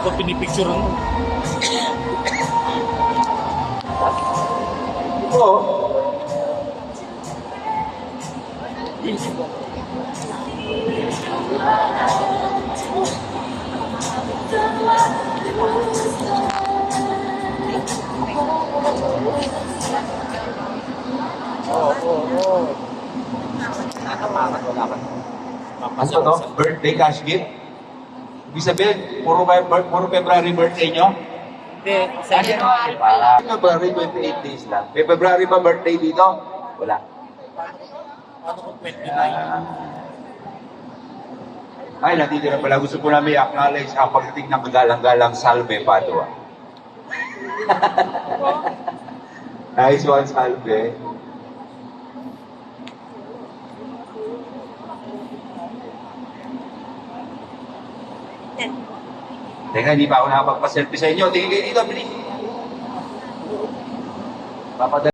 Ako pinipicture mo. Oo. Ano to? Birthday cash gift? Ibig sabihin, puro February birthday nyo? Hindi, sa akin. February 28 days lang. May February ba birthday dito? Wala. Ano kung 29? Ay, natitira pala. Gusto ko namin i-acknowledge ang pagdating ng kagalang-galang Salve Padua. Nice one, Salve. Teka, hindi pa ako nakapagpa-selfie sa inyo. Tingin kayo dito, bilis. Papadala.